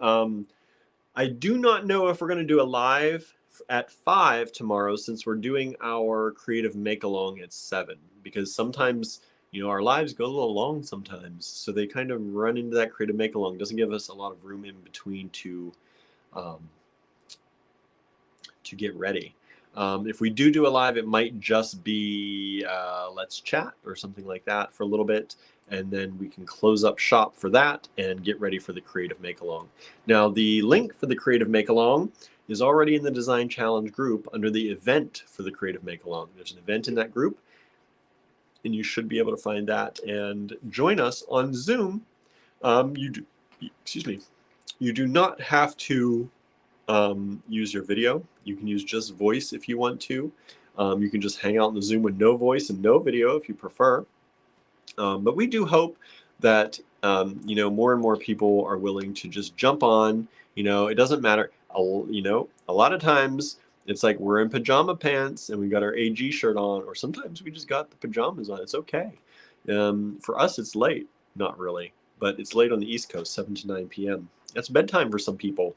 I do not know if we're going to do a live at 5 tomorrow, since we're doing our creative make-along at 7, because sometimes, you know, our lives go a little long sometimes, so they kind of run into that creative make-along. Doesn't give us a lot of room in between um, to get ready. If we do a live, it might just be let's chat or something like that for a little bit, and then we can close up shop for that and get ready for the creative make-along. Now, the link for the creative make-along is already in the Design Challenge group under the event for the creative make-along. There's an event in that group, and you should be able to find that and join us on Zoom. Excuse me, you do not have to use your video. You can use just voice if you want to. You can just hang out in the Zoom with no voice and no video if you prefer. But we do hope that you know, more and more people are willing to just jump on. You know, it doesn't matter. You know, a lot of times it's like we're in pajama pants and we got our AG shirt on, or sometimes we just got the pajamas on. It's okay. For us, it's late. Not really, but it's late on the East Coast, 7 to 9 p.m. That's bedtime for some people.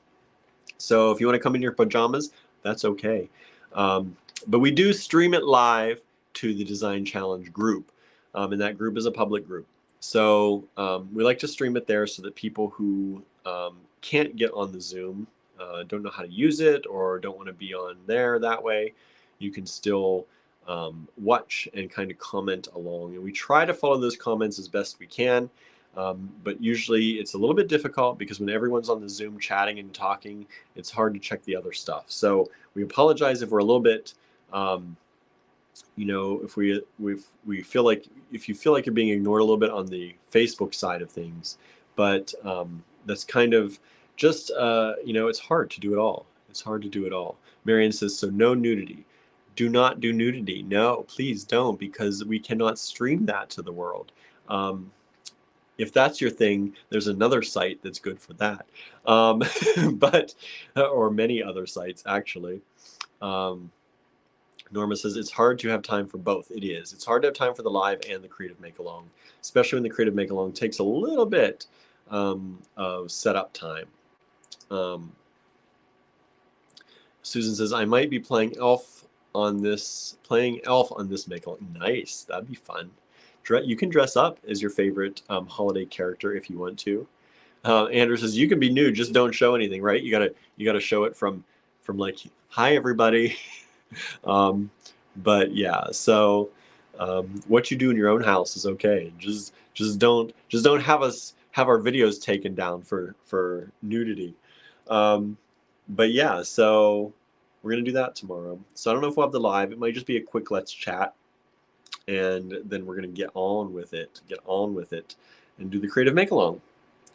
So if you want to come in your pajamas, that's okay. But we do stream it live to the Design Challenge group. And that group is a public group. So we like to stream it there so that people who can't get on the Zoom, don't know how to use it, or don't want to be on there that way, you can still watch and kind of comment along. And we try to follow those comments as best we can. But usually it's a little bit difficult because when everyone's on the Zoom chatting and talking, it's hard to check the other stuff. So we apologize if we're a little bit, you know, if we feel like, if you feel like you're being ignored a little bit on the Facebook side of things, but that's kind of just, you know, it's hard to do it all. It's hard to do it all. Marianne says, so no nudity. Do not do nudity. No, please don't, because we cannot stream that to the world. If that's your thing, there's another site that's good for that. But, or many other sites actually. Norma says, it's hard to have time for both. It is. It's hard to have time for the live and the creative make-along, especially when the creative make-along takes a little bit of setup time. Susan says, I might be playing Elf on this make-along. Nice. That'd be fun. You can dress up as your favorite holiday character if you want to. Andrew says, you can be nude, just don't show anything, right? You gotta show it from like, hi everybody. But yeah, so what you do in your own house is okay. Just don't have our videos taken down for nudity. But yeah, so we're gonna do that tomorrow. So I don't know if we'll have the live. It might just be a quick let's chat, and then we're gonna get on with it, and do the creative make-along.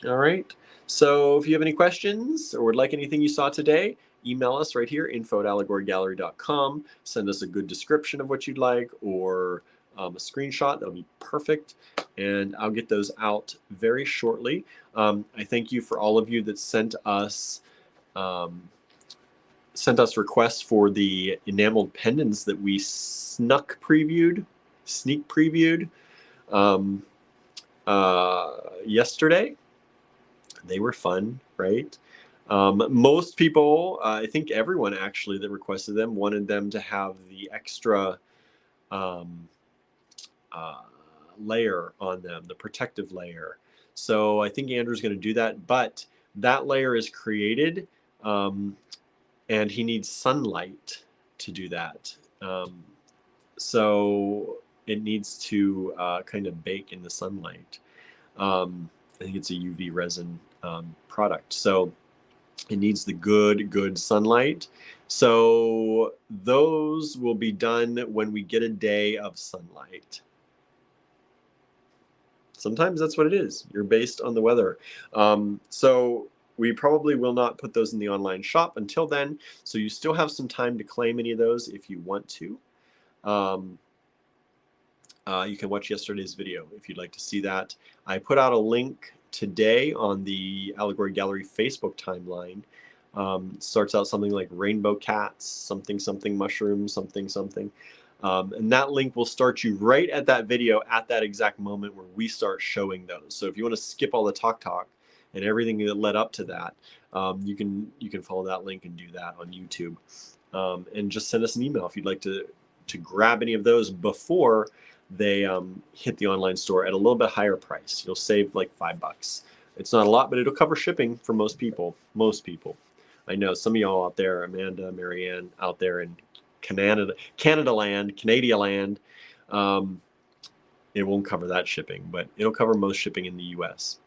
All right. So if you have any questions or would like anything you saw today, email us right here, info@allegorygallery.com. Send us a good description of what you'd like, or a screenshot. That'll be perfect. And I'll get those out very shortly. I thank you for all of you that sent us requests for the enameled pendants that we sneak previewed yesterday. They were fun, right? Most people, I think everyone actually that requested them, wanted them to have the extra layer on them, the protective layer. So I think Andrew's going to do that, but that layer is created, and he needs sunlight to do that. So it needs to kind of bake in the sunlight. I think it's a UV resin product. So it needs the good sunlight. So those will be done when we get a day of sunlight. Sometimes that's what it is. You're based on the weather. So we probably will not put those in the online shop until then. So you still have some time to claim any of those if you want to. You can watch yesterday's video if you'd like to see that. I put out a link today on the Allegory Gallery Facebook timeline. Starts out something like rainbow cats, something mushrooms, something. And that link will start you right at that video at that exact moment where we start showing those. So if you want to skip all the talk and everything that led up to that, you can follow that link and do that on YouTube. and just send us an email if you'd like to grab any of those before they hit the online store at a little bit higher price. You'll save like $5. It's not a lot, but it'll cover shipping for most people. Most people. I know some of y'all out there, Amanda, Marianne, out there in Canada land, Canada land. It won't cover that shipping, but it'll cover most shipping in the U.S.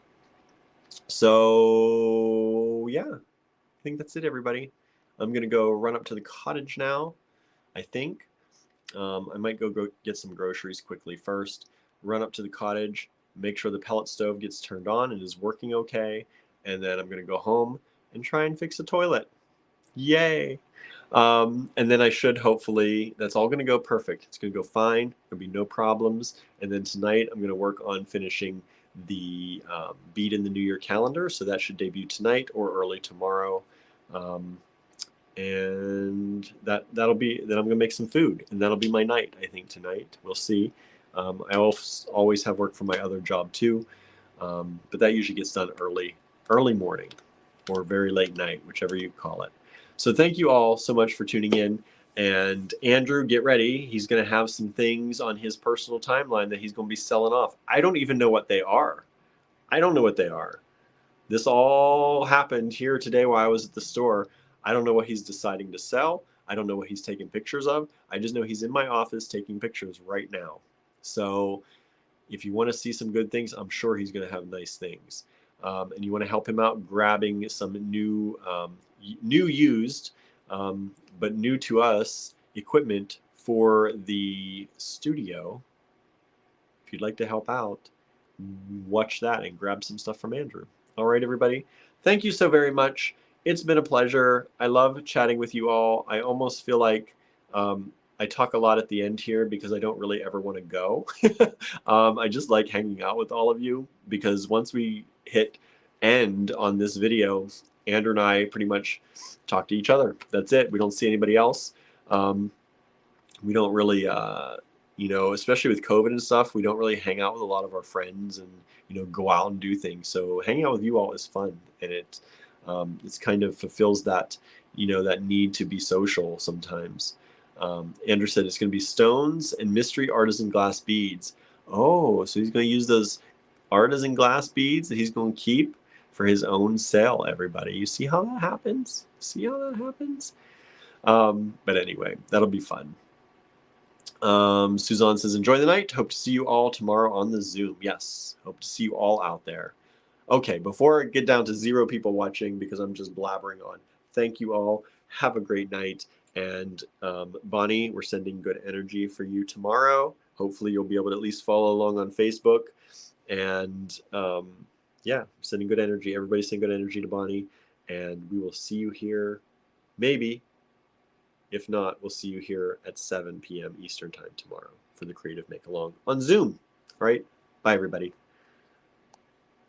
So yeah, I think that's it, everybody. I'm gonna go run up to the cottage now. I think I might go get some groceries quickly first. Run up to the cottage, make sure the pellet stove gets turned on and is working okay, and then I'm gonna go home and try and fix the toilet. Yay! And then I should hopefully, that's all going to go perfect. It's going to go fine. There'll be no problems. And then tonight I'm going to work on finishing the Beat in the New Year calendar. So that should debut tonight or early tomorrow. And that'll be, then I'm going to make some food. And that'll be my night, I think, tonight. We'll see. I always have work for my other job too. But that usually gets done early morning or very late night, whichever you call it. So thank you all so much for tuning in. And Andrew, get ready. He's going to have some things on his personal timeline that he's going to be selling off. I don't even know what they are. I don't know what they are. This all happened here today while I was at the store. I don't know what he's deciding to sell. I don't know what he's taking pictures of. I just know he's in my office taking pictures right now. So if you want to see some good things, I'm sure he's going to have nice things. And you want to help him out grabbing some new used, but new to us equipment for the studio. If you'd like to help out, watch that and grab some stuff from Andrew. All right, everybody. Thank you so very much. It's been a pleasure. I love chatting with you all. I almost feel like I talk a lot at the end here because I don't really ever want to go. I just like hanging out with all of you because once we hit end on this video, Andrew and I pretty much talk to each other. That's it. We don't see anybody else. We don't really, especially with COVID and stuff, we don't really hang out with a lot of our friends and, go out and do things. So hanging out with you all is fun. And it's kind of fulfills that, that need to be social sometimes. Andrew said it's going to be stones and mystery artisan glass beads. Oh, so he's going to use those artisan glass beads that he's going to keep for his own sale, everybody. You see how that happens? See how that happens? But anyway, that'll be fun. Suzanne says, enjoy the night. Hope to see you all tomorrow on the Zoom. Yes, hope to see you all out there. Okay, before I get down to 0 people watching because I'm just blabbering on, thank you all. Have a great night. And Bonnie, we're sending good energy for you tomorrow. Hopefully you'll be able to at least follow along on Facebook. And yeah, sending good energy. Everybody send good energy to Bonnie. And we will see you here, maybe. If not, we'll see you here at 7 p.m. Eastern Time tomorrow for the Creative Make Along on Zoom. All right? Bye, everybody.